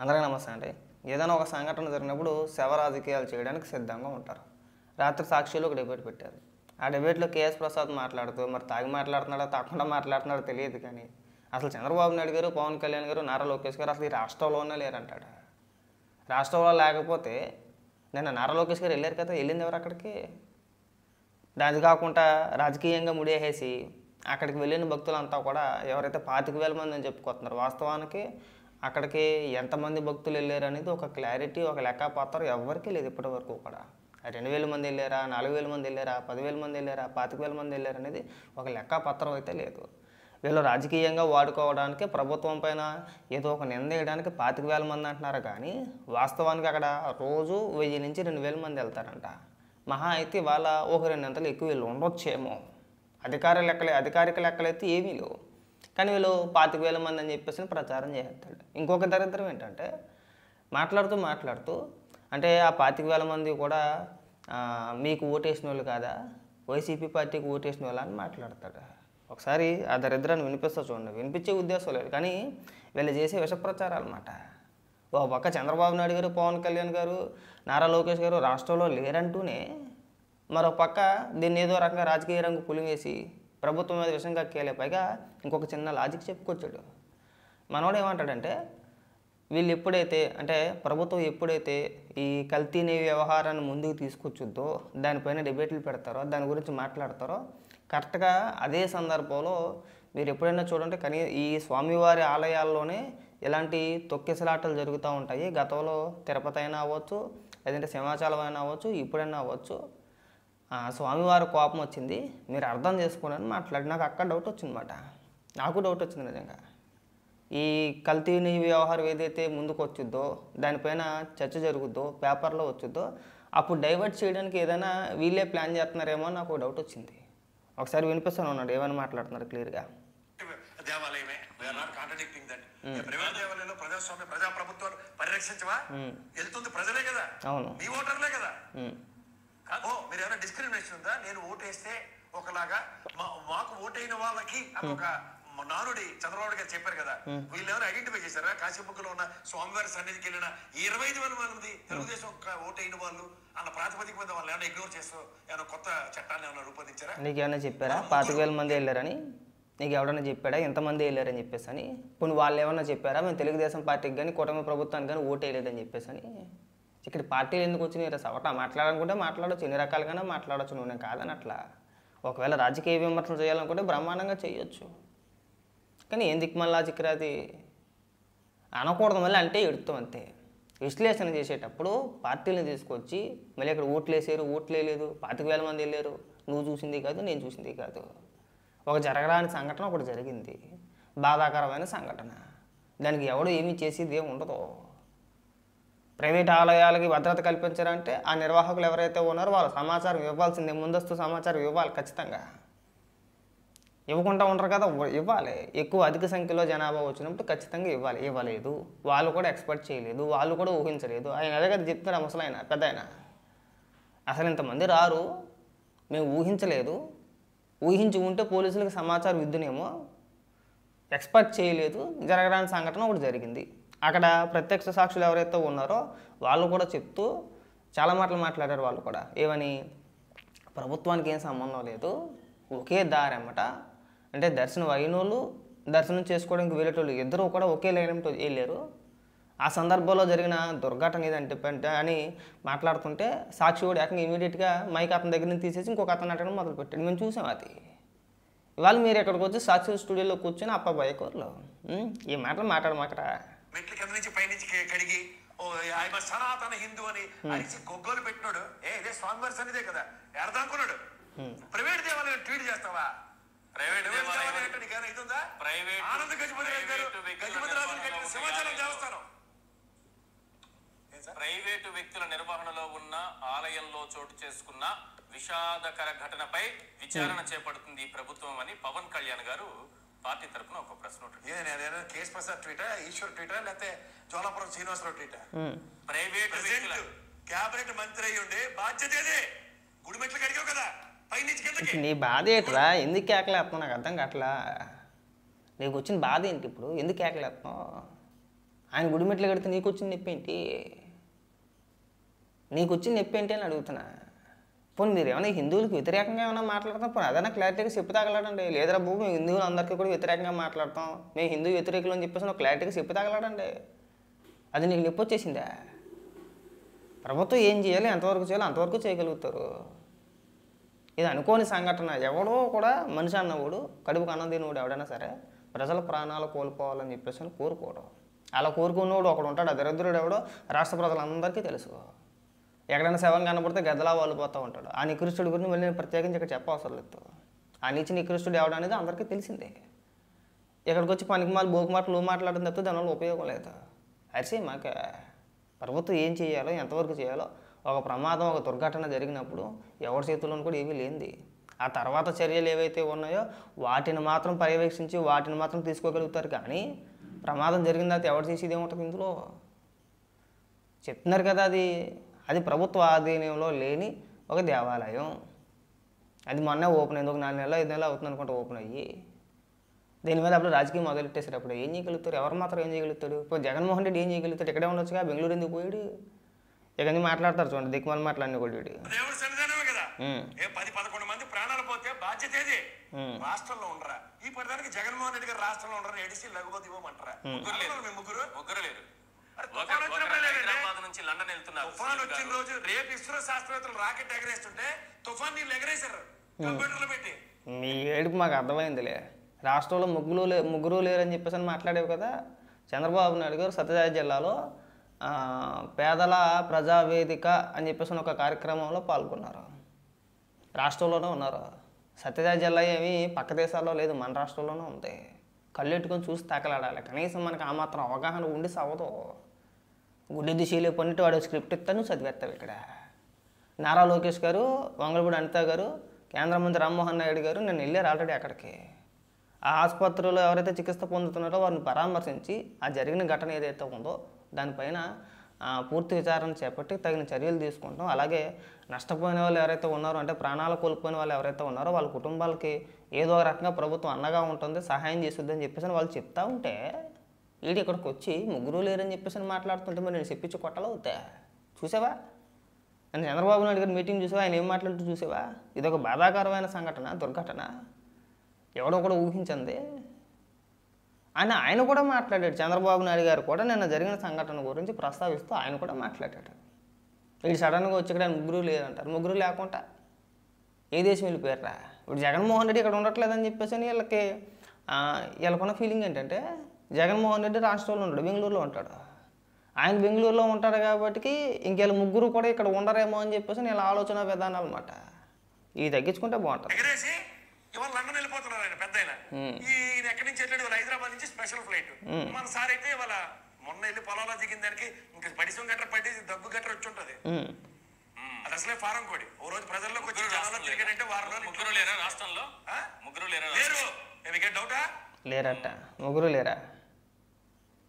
అందరికీ నమస్తే అండి. ఏదైనా ఒక సంఘటన జరిగినప్పుడు శవ రాజకీయాలు చేయడానికి సిద్ధంగా ఉంటారు. రాత్రి సాక్షిలో ఒక డిబేట్ పెట్టారు. ఆ డిబేట్లో కేఎస్ ప్రసాద్ మాట్లాడుతూ మరి తాగి మాట్లాడుతున్నాడో తాకుండా మాట్లాడుతున్నాడో తెలియదు కానీ అసలు చంద్రబాబు నాయుడు గారు, పవన్ కళ్యాణ్ గారు, నారా లోకేష్ గారు అసలు ఈ రాష్ట్రంలోనే లేరంటాడు. రాష్ట్రంలో లేకపోతే నిన్న నారా లోకేష్ గారు వెళ్ళారు కదా, వెళ్ళింది ఎవరు అక్కడికి? అది కాకుండా రాజకీయంగా ముడేసేసి అక్కడికి వెళ్ళిన భక్తులంతా కూడా ఎవరైతే 25,000 మంది అని చెప్పుకుంటున్నారు, వాస్తవానికి అక్కడికి ఎంతమంది భక్తులు వెళ్ళారు అనేది ఒక క్లారిటీ, ఒక లెక్కపత్రం ఎవరికీ లేదు ఇప్పటి వరకు కూడా. 2,000 మంది వెళ్ళారా, 4,000 మంది వెళ్ళారా, 10,000 మంది వెళ్ళారా, 25,000 మంది వెళ్ళారు అనేది ఒక లెక్కపత్రం అయితే లేదు. వీళ్ళు రాజకీయంగా వాడుకోవడానికి, ప్రభుత్వం పైన ఏదో ఒక నింద వేయడానికి 25,000 మంది అంటున్నారు కానీ వాస్తవానికి అక్కడ రోజు 1000 నుంచి 2,000 మంది వెళ్తారంట. మహా అయితే వాళ్ళ ఒక 200 ఎక్కువ వీళ్ళు ఉండొచ్చేమో. అధికారిక లెక్కలైతే ఏమీ లేవు. కానీ వీళ్ళు 25,000 మంది అని చెప్పేసి ప్రచారం చేస్తాడు. ఇంకొక దరిద్రం ఏంటంటే మాట్లాడుతూ అంటే ఆ 25,000 మంది కూడా మీకు ఓటేసిన వాళ్ళు కాదా, వైసీపీ పార్టీకి ఓటేసిన వాళ్ళు అని మాట్లాడతాడు. ఒకసారి ఆ దరిద్రాన్ని వినిపిస్తా చూడండి. వినిపించే ఉద్దేశం లేదు కానీ వీళ్ళు చేసే విష ప్రచారాలు అన్నమాట. ఒక పక్క చంద్రబాబు నాయుడు గారు, పవన్ కళ్యాణ్ గారు, నారా లోకేష్ గారు రాష్ట్రంలో లేరంటూనే మరో పక్క దీన్ని ఏదో రకంగా రాజకీయ రంగు పులివేసి ప్రభుత్వం మీద విషయం కక్కేలే. పైగా ఇంకొక చిన్న లాజిక్ చెప్పుకొచ్చాడు. మనోడు ఏమంటాడంటే వీళ్ళు ఎప్పుడైతే అంటే ప్రభుత్వం ఎప్పుడైతే ఈ కల్తీ వ్యవహారాన్ని ముందుకు తీసుకొచ్చుద్దో, దానిపైన డిబేట్లు పెడతారో, దాని గురించి మాట్లాడతారో, కరెక్ట్గా అదే సందర్భంలో మీరు ఎప్పుడైనా చూడండి కానీ ఈ స్వామివారి ఆలయాల్లోనే ఇలాంటి తొక్కిసలాటలు జరుగుతూ ఉంటాయి. గతంలో తిరుపతి అయినా అవ్వచ్చు, లేదంటే సింహాచలం అయినా అవ్వచ్చు, ఇప్పుడైనా అవ్వచ్చు. స్వామివారి కోపం వచ్చింది, మీరు అర్థం చేసుకోండి అని మాట్లాడి నాకు అక్కడ డౌట్ వచ్చిందన్నమాట. నాకు డౌట్ వచ్చింది నిజంగా. ఈ కల్తీ వ్యవహారం ఏదైతే ముందుకు వచ్చిద్దో, దానిపైన చర్చ జరుగుద్దో, పేపర్లో వచ్చిద్దో, అప్పుడు డైవర్ట్ చేయడానికి ఏదైనా వీళ్ళే ప్లాన్ చేస్తున్నారేమో అని నాకు డౌట్ వచ్చింది. ఒకసారి వినిపిస్తాను ఉన్నాడు ఏమైనా మాట్లాడుతున్నారు క్లియర్గా. దేవాలయమే ప్రైవేట్ దేవాలయంలో ప్రజాస్వామ్య ప్రజాప్రభుత్వాలు పరిరక్షించవా? వెళ్తుంది ప్రజలే కదా, అవును, మీ ఓటర్లే కదా. మీరు ఏమైనా డిస్క్రిమినేషన్ ఉందా? నేను ఓటేస్తే ఒకలాగా మాకు ఓటైన వాళ్ళకి అదొక నానుడి చంద్రబాబు గారు చెప్పారు కదా. వీళ్ళు ఎవరు ఐడెంటిఫై చేశారా? కాశీబుక్కులో ఉన్న స్వామివారి సన్నిధికి వెళ్ళిన 25,000 మంది తెలుగుదేశం ఓటైన వాళ్ళు అన్న ప్రాతిపదిక మీద వాళ్ళు ఏమైనా ఇగ్నోర్ చేస్తూ ఏమైనా కొత్త చట్టాన్ని ఏమైనా రూపొందించారా? నీకు ఏమైనా చెప్పారా 25,000 మంది వెళ్ళారని? నీకు ఎవడన్నా చెప్పాడా ఎంతమంది వెళ్ళారని చెప్పేసి అని? కొన్ని వాళ్ళు ఏమన్నా చెప్పారా మేము తెలుగుదేశం పార్టీకి కానీ కూటమి ప్రభుత్వానికి కానీ ఓటు వేయలేదని చెప్పేసి అని? ఇక్కడ పార్టీలు ఎందుకు వచ్చినాయి? సవట మాట్లాడాలనుకుంటే మాట్లాడచ్చు, ఎన్ని రకాలుగానే మాట్లాడచ్చు, నువ్వు నేను కాదని అట్లా. ఒకవేళ రాజకీయ విమర్శలు చేయాలనుకుంటే బ్రహ్మాండంగా చేయొచ్చు. కానీ ఏం దిక్కుమల్లా చిక్కరాది అనకూడదు, మళ్ళీ అంటే ఎడుతాం అంతే. విశ్లేషణ చేసేటప్పుడు పార్టీలను తీసుకొచ్చి మళ్ళీ ఇక్కడ ఓట్లు వేసారు, ఓట్లు వేయలేదు, 25,000 మంది వెళ్ళారు, నువ్వు చూసింది కాదు, నేను చూసింది కాదు. ఒక జరగరాని సంఘటన ఒకటి జరిగింది, బాధాకరమైన సంఘటన. దానికి ఎవడు ఏమీ చేసేది ఏమి ఉండదు. ప్రైవేట్ ఆలయాలకి భద్రత కల్పించారంటే ఆ నిర్వాహకులు ఎవరైతే ఉన్నారో వాళ్ళు సమాచారం ఇవ్వాల్సిందే, ముందస్తు సమాచారం ఇవ్వాలి ఖచ్చితంగా. ఇవ్వకుండా ఉంటారు కదా, ఇవ్వాలి. అధిక సంఖ్యలో జనాభా వచ్చినప్పుడు ఖచ్చితంగా ఇవ్వాలి. ఇవ్వలేదు, వాళ్ళు కూడా ఎక్స్పెక్ట్ చేయలేదు, వాళ్ళు కూడా ఊహించలేదు. ఆయన అదే కదా చెప్తారు ముసలాయన, పెద్ద ఆయన. అసలు ఇంతమంది రారు, మేము ఊహించలేదు, ఊహించి ఉంటే పోలీసులకు సమాచారం ఇద్దునేమో, ఎక్స్పెక్ట్ చేయలేదు. జరగరాని సంఘటన ఒకటి జరిగింది. అక్కడ ప్రత్యక్ష సాక్షులు ఎవరైతే ఉన్నారో వాళ్ళు కూడా చెప్తూ చాలా మాటలు మాట్లాడారు. వాళ్ళు కూడా ఏమని, ప్రభుత్వానికి ఏం సంబంధం లేదు, ఒకే దారి అన్నమాట. అంటే దర్శనం అయిన వాళ్ళు, దర్శనం చేసుకోవడానికి వెళ్ళేటోళ్ళు ఇద్దరు కూడా ఒకే లైన్తో వెళ్ళారు. ఆ సందర్భంలో జరిగిన దుర్ఘటన ఏదంటే అని మాట్లాడుతుంటే సాక్షి కూడా ఏకంగా ఇమీడియట్గా మైక్ అతని దగ్గర నుంచి తీసేసి ఇంకొక అతను అటడం మొదలుపెట్టాడు. మేము చూసాం అది. ఇవాళ మీరు ఎక్కడికి వచ్చి సాక్షి స్టూడియోలో కూర్చొని అప్ప బయకూరలో ఈ మాటలు మాట్లాడమాకరా. మెట్ల కింద నుంచి పైనుంచి కడిగి ఆయన సనాతన హిందూ అని అరిచి గొగ్గోలు పెట్టినాడు. ఇదే స్వామివారి సన్నిధే కదా, ఎడదానుకున్నాడు. ప్రైవేట్ దేవాలయం ట్వీట్ చేస్తావా? ప్రైవేట్ దేవాలయం నీకేమైనా ఇది ఉందా? ఆనంద గజపతి గారు గజపతి రాజులు కట్టిన సింహాచలం దేవస్థానం ప్రైవేటు వ్యక్తుల నిర్వహణలో ఉన్న ఆలయంలో చోటు చేసుకున్న విషాదకర ఘటనపై విచారణ చేపడుతుంది ప్రభుత్వం అని పవన్ కళ్యాణ్ గారు పార్టీ తరఫున ఒక ప్రశ్న కేఎస్ ప్రసాద్ ట్వీటా, ఈశ్వర్ ట్వీటా, లేకపోతే జోలాపురం శ్రీనివాసరావు ట్వీటా? ప్రైవేట్ క్యాబినెట్ మంత్రి అయ్యి ఉండే బాధ్యత ఏదే. గుడి మెట్లు కడిగావు కదా, పైనుంచి కిందకి. నీ బాధ ఏంట్రా? ఎందుకు కేకలేస్తున్నావు? నాకు అర్థం కావట్లా. నీకు వచ్చిన బాధ ఏంటి ఇప్పుడు? ఎందుకు కేకలేస్తున్నావు? ఆయన గుడి మెట్లు కడితే నీకు వచ్చిన నొప్పి ఏంటి? నీకు వచ్చిన నొప్పి ఏంటి అని అడుగుతున్నా. పోనీ మీరు ఏమైనా హిందువులకు వ్యతిరేకంగా ఏమైనా మాట్లాడతాం, పోనీ అదైనా క్లారిటీగా చెప్పి తగలడండి. లేదరా బాబు మేము హిందువులు అందరికీ కూడా వ్యతిరేకంగా మాట్లాడతాం, మేము హిందూ వ్యతిరేకులు అని చెప్పేసి ఒక క్లారిటీగా చెప్పి తగలడండి. అది నీకు నొప్పి వచ్చేసిందా? ప్రభుత్వం ఏం చేయాలి, ఎంతవరకు చేయాలో అంతవరకు చేయగలుగుతారు. ఇది అనుకోని సంఘటన. ఎవడో కూడా మనిషి అన్నవాడు, కడుపుకు అన్నం తినవాడు ఎవడైనా సరే ప్రజల ప్రాణాలు కోల్పోవాలని చెప్పేసి అని కోరుకోవడం. అలా కోరుకున్నవాడు ఒకడు ఉంటాడు. ఆ దరిద్రుడు ఎవడో రాష్ట్ర ప్రజలందరికీ తెలుసు. ఎక్కడైనా శవం కనపడితే గద్దలా వాలిపోతూ ఉంటాడు. ఆ నికృష్టుడి గురించి మళ్ళీ నేను ప్రత్యేకించి ఇక్కడ చెప్పవసరం లేదు. ఆ నీచి నికృష్టుడు ఎవడు అనేది అందరికీ తెలిసిందే. ఇక్కడికి వచ్చి పనికిమాలు బోకుమాటలు మాట్లాడడం తప్పితే దానివల్ల ఉపయోగం లేదు. అరిసే మాక ప్రభుత్వం ఏం చేయాలో, ఎంతవరకు చేయాలో, ఒక ప్రమాదం, ఒక దుర్ఘటన జరిగినప్పుడు ఎవరి చేతుల్లో కూడా ఏమీ లేనిది. ఆ తర్వాత చర్యలు ఏవైతే ఉన్నాయో వాటిని మాత్రం పర్యవేక్షించి వాటిని మాత్రం తీసుకోగలుగుతారు. కానీ ప్రమాదం జరిగిన తర్వాత ఎవరు చేసేది ఏముంటుంది ఇందులో? చెప్తున్నారు కదా, అది ప్రభుత్వ ఆధీనంలో లేని ఒక దేవాలయం. అది మొన్నే ఓపెన్ అయింది. ఒక 4 నెలలు 5 నెలలు అవుతుంది అనుకుంటా ఓపెన్ అయ్యి. దీని మీద అప్పుడు రాజకీయం మొదలెట్టేసారు. అప్పుడు ఏం చేయగలుగుతారు? ఎవరు మాత్రం ఏం చేయగలుగుతాడు? ఇప్పుడు జగన్మోహన్ రెడ్డి ఏం చేయగలుగుతాడు? ఇక్కడే ఉండొచ్చుగా, బెంగళూరు ఎందుకు పోయాడు? ఇక మాట్లాడతారు చూడండి, దిక్కుమాల మాటలన్నీ కూడా. దేవుడు సన్నిధానమే కదా. 10-11 మంది ప్రాణాలు పోతే బాధ్యత ఏది? రాష్ట్రంలో ఉండరా? ఈ పడడానికి జగన్మోహన్ రెడ్డి గారు రాష్ట్రంలో ఉండరా? ఎడిసి లఘుపతి ఇవ్వమంటారా? ముగ్గురు లేరు. హైదరాబాద్ నుంచి లండన్ వెళ్తున్నారు. తుఫాన్ వచ్చిన రోజు రేపు ఇస్రో శాస్త్రవేత్తలు రాకెట్ ఎగరేస్తుంటే తుఫాన్ నీళ్ళు ఎగరేశారు కంప్యూటర్లో పెట్టి. మీ ఏడుపు మాకు అర్థమైందిలే. రాష్ట్రంలో ముగ్గురు లేరని చెప్పేసి అని మాట్లాడేవి కదా. చంద్రబాబు నాయుడు గారు సత్యసాయి జిల్లాలో పేదల ప్రజావేదిక అని చెప్పేసి ఒక కార్యక్రమంలో పాల్గొన్నారు. రాష్ట్రంలోనే ఉన్నారు. సత్యసాయి జిల్లా ఏమి పక్క దేశాల్లో లేదు, మన రాష్ట్రంలోనే ఉంది. కళ్ళు ఎట్టుకొని చూసి తాకలాడాలి. కనీసం మనకు ఆ మాత్రం అవగాహన ఉండి సవదు. గుడ్డి దిశలో పన్నట్టు వాడు స్క్రిప్ట్ ఇస్తాను, చదివేస్తావు. ఇక్కడ నారా లోకేష్ గారు, వంగలపూడి అనిత గారు, కేంద్ర మంత్రి రామ్మోహన్ నాయుడు గారు నేను వెళ్ళారు ఆల్రెడీ అక్కడికి. ఆ ఆసుపత్రిలో ఎవరైతే చికిత్స పొందుతున్నారో వారిని పరామర్శించి ఆ జరిగిన ఘటన ఏదైతే ఉందో దానిపైన పూర్తి విచారణ చేపట్టి తగిన చర్యలు తీసుకుంటాం. అలాగే నష్టపోయిన వాళ్ళు ఎవరైతే ఉన్నారో, అంటే ప్రాణాలు కోల్పోయిన వాళ్ళు ఎవరైతే ఉన్నారో వాళ్ళ కుటుంబాలకి ఏదో ఒక రకంగా ప్రభుత్వం అండగా ఉంటుంది, సహాయం చేస్తుంది అని చెప్పేసి వాళ్ళు చెప్తా ఉంటే వీడి ఇక్కడికి వచ్చి ముగ్గురు లేరని చెప్పేసి మాట్లాడుతుంటే మరి నేను చెప్పించి కొట్టాలి అవుతా. చూసావా? నేను చంద్రబాబు నాయుడు గారి మీటింగ్ చూసావా? ఆయన ఏం మాట్లాడుతూ చూసావా? ఇదొక బాధాకరమైన సంఘటన, దుర్ఘటన. ఎవడో కూడా ఊహించింది. ఆయన కూడా మాట్లాడాడు. చంద్రబాబు నాయుడు గారు కూడా నిన్న జరిగిన సంఘటన గురించి ప్రస్తావిస్తూ ఆయన కూడా మాట్లాడాడు. వీడు సడన్గా వచ్చి ఇక్కడ ముగ్గురు లేదంటారు. ముగ్గురు లేకుండా ఏ దేశం వెళ్ళిపోయారా? ఇప్పుడు జగన్మోహన్ రెడ్డి ఇక్కడ ఉండట్లేదని చెప్పేసి వీళ్ళకున్న ఫీలింగ్ ఏంటంటే జగన్మోహన్ రెడ్డి రాష్ట్రంలో ఉంటాడు, బెంగళూరులో ఉంటాడు. ఆయన బెంగళూరులో ఉంటాడు కాబట్టి ఇంకెళ్ళ ముగ్గురు కూడా ఇక్కడ ఉండరేమో అని చెప్పేసి వీళ్ళ ఆలోచన విధానాలు అన్నమాట. ఇవి తగ్గించుకుంటే బాగుంటుంది. ఇవాళ లండన్ వెళ్ళిపోతున్నారు ఆయన పెద్ద. ఈయన ఎక్కడి నుంచి వెళ్ళాడు? హైదరాబాద్ నుంచి స్పెషల్ ఫ్లైట్. మన సార్ అయితే ఇవాళ మొన్న వెళ్ళి పొలంలో దిగిన దానికి ఇంకా పడిసం గట్ర పడి దగ్గు గట్ర వచ్చి ఉంటది. అది అసలే ఫారం కోడి. ఓ రోజు ప్రజల్లోకి వచ్చి జనాల్లో తిరిగాడంటే వారంలో ముగ్గురు లేరా రాష్ట్రంలో? ముగ్గురు లేరు. మీకే డౌటా? లేరట, ముగ్గురు లేరా?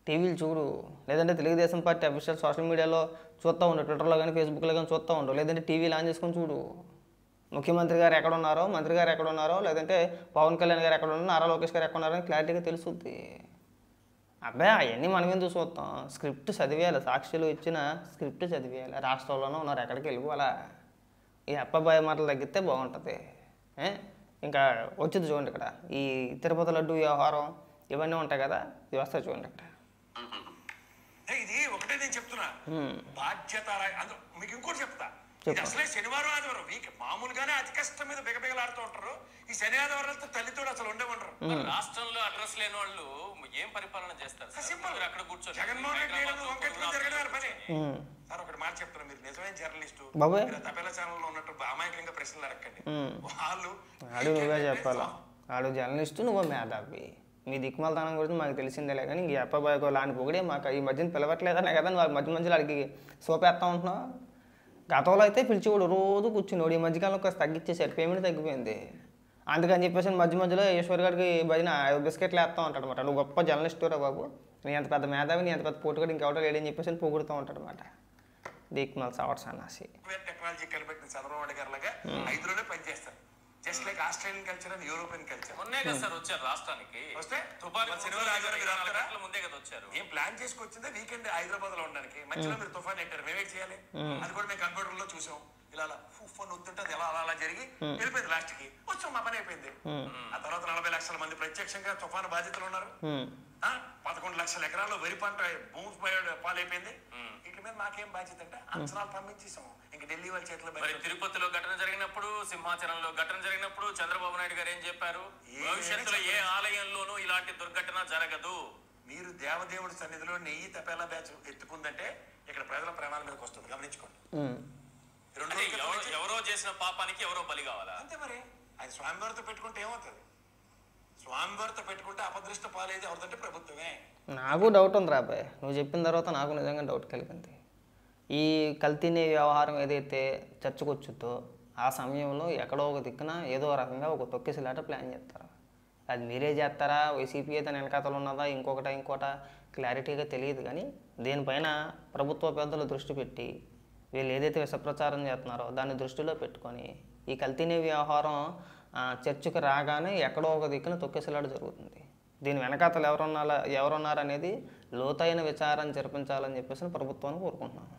టీవీలు చూడు, లేదంటే తెలుగుదేశం పార్టీ అఫీషియల్ సోషల్ మీడియాలో చూస్తూ ఉండు, ట్విట్టర్లో కానీ ఫేస్బుక్లో కానీ చూస్తూ ఉండు, లేదంటే టీవీలు ఆన్ చేసుకొని చూడు. ముఖ్యమంత్రి గారు ఎక్కడ ఉన్నారో, మంత్రి గారు ఎక్కడ ఉన్నారో, లేదంటే పవన్ కళ్యాణ్ గారు ఎక్కడ ఉన్నారో, నారా లోకేష్ గారు ఎక్కడ ఉన్నారో అని క్లారిటీగా తెలుస్తుంది. అబ్బాయి అవన్నీ మనం ఎందుకు చూస్తాం? స్క్రిప్ట్ చదివేయాలి. సాక్షులు ఇచ్చిన స్క్రిప్ట్ చదివేయాలి. రాష్ట్రంలోనే ఉన్నారు, ఎక్కడికి వెళ్ళిపోవాలా? ఈ అప్పబాయి మాటలు తగ్గితే బాగుంటుంది. ఇంకా వచ్చింది చూడండి ఇక్కడ ఈ తిరుపతి లడ్డు వ్యవహారం ఇవన్నీ ఉంటాయి కదా, ఇవి వస్తాయి చూడండి ఇక్కడ. ఇది ఒకటే నేను చెప్తున్నా, బాధ్యత. మీకు ఇంకోటి చెప్తా, ఇది అసలే శనివారం ఆదివారం వీక్ మామూలుగానే అతి కష్టం మీద బిగబిగలాడుతూ ఉంటారు. ఈ శని ఆదివారాలతో తల్లితోడు అసలు ఉండమంటారు. రాష్ట్రంలో అడ్రస్ లేని వాళ్ళు ఏం పరిపాలన చేస్తారు? అక్కడ కూర్చొని జగన్మోహన్ రెడ్డి జరగడం పని. సార్ ఒకటి మాట చెప్తున్నా, మీరు నిజమైన జర్నలిస్టు, తపేల ఛానల్లో ఉన్నట్టు అమాయకంగా ప్రశ్నలు అడగండి. వాళ్ళు నువ్వే చెప్పాలా? ఆడు జర్నలిస్టు, నువ్వు మేధావి. మీ దిక్కుమాలతనం గురించి మాకు తెలిసిందేలే, కానీ ఇంక అప్పబాయకు లాంటి పొగిడే మాకు ఈ మధ్యన పిలవట్లేదనే కదా నువ్వు మధ్యలో అడిగి సోపేస్తా ఉంటున్నావు. గతంలో అయితే పిలిచేవాడు, రోజు కూర్చునేవాడు. ఈ మధ్యకాలంలో కాస్త తగ్గించేసారు, పేమెంట్ తగ్గిపోయింది. అందుకని చెప్పేసి మధ్యలో ఈశ్వర్ గారికి భజన బిస్కెట్లు వేస్తూ ఉంటాడు అనమాట. నువ్వు గొప్ప జర్నలిస్టురా బాబు, నీ ఎంత పెద్ద మేధావి, నీ ఎంత పెద్ద పోటుగాడు ఇంకెవడో లేడని చెప్పేసి పొగుడుతూ ఉంటాడు అనమాట. దిక్కుమాల సవర్ సన్నాసి. టెక్నాలజీ కనిపెట్టిన చంద్రబాబు నాయుడు గారు లాగా 5 రోజులే పనిచేస్తారు. Just like Australian culture and European culture. మొన్నే కదా సార్ వచ్చారు రాష్ట్రానికి. వస్తే తుఫాను శనివారం ఆదివారం మీరు వస్తారా? గంటల ముందే కదా వచ్చారు. ఏం ప్లాన్ చేసుకొచ్చిందే వీకెండ్ హైదరాబాద్ లో ఉండడానికి, మధ్యలో మీరు తుఫాన్ ఎట్టారు, మేమేం చేయాలి? అది కూడా మేము కంప్యూటర్ లో చూసాం. ఇలా ఫుఫ్ వద్దుంటే అది ఎలా అలా జరిగి వెళ్ళిపోయింది. లాస్ట్ కి వచ్చాం, మా పని అయిపోయింది. ఆ తర్వాత 40 లక్షల మంది ప్రత్యక్షంగా తుఫాను బాధితులు ఉన్నారు. 11 లక్షల ఎకరాల్లో వరి పంట భూమి పాలైపోయింది. వీటి మీద మాకేం బాధ్యత అంటే అంచనాలు పంపించేసాం. ఇంక ఢిల్లీ వాళ్ళ చేతిలో. మరి తిరుపతిలో ఘటన జరిగినప్పుడు, సింహాచలంలో ఘటన జరిగినప్పుడు చంద్రబాబు నాయుడు గారు ఏం చెప్పారు? భవిష్యత్తులో ఏ ఆలయంలోనూ ఇలాంటి దుర్ఘటన జరగదు. మీరు దేవదేవుడి సన్నిధిలో నెయ్యి తపేలా బ్యాచ్ ఎత్తుకుందంటే ఇక్కడ ప్రజల ప్రాణాల మీదకి వస్తుంది, గమనించుకోండి. ఎవరో చేసిన పాపానికి ఎవరో బలి కావాలా? అంతే మరి. ఆయన స్వామివారితో పెట్టుకుంటే ఏమవుతుంది? స్వామివారితో పెట్టుకుంటే అపదృష్ట పాలేది అవుతుందంటే ప్రభుత్వమే. నాకు డౌట్ ఉంది రాబాయ్, నువ్వు చెప్పిన తర్వాత నాకు నిజంగా డౌట్ కలిగింది. ఈ కల్తీనే వ్యవహారం ఏదైతే చర్చకొచ్చుద్దో ఆ సమయంలో ఎక్కడో ఒక దిక్కున ఏదో రకంగా ఒక తొక్కిసలాట ప్లాన్ చేస్తారు. అది మీరే చేస్తారా, వైసీపీ అయితే వెనకాతలు ఉన్నదా, ఇంకోట క్లారిటీగా తెలియదు. కానీ దీనిపైన ప్రభుత్వ పెద్దలు దృష్టి పెట్టి వీళ్ళు ఏదైతే విషప్రచారం చేస్తున్నారో దాన్ని దృష్టిలో పెట్టుకొని ఈ కల్తీనే వ్యవహారం చర్చకు రాగానే ఎక్కడో ఒక దిక్కున తొక్కిసలాట జరుగుతుంది. దీని వెనకాతలు ఎవరున్నారనేది లోతైన విచారణ జరిపించాలని చెప్పేసి ప్రభుత్వాన్ని కోరుకుంటున్నాను.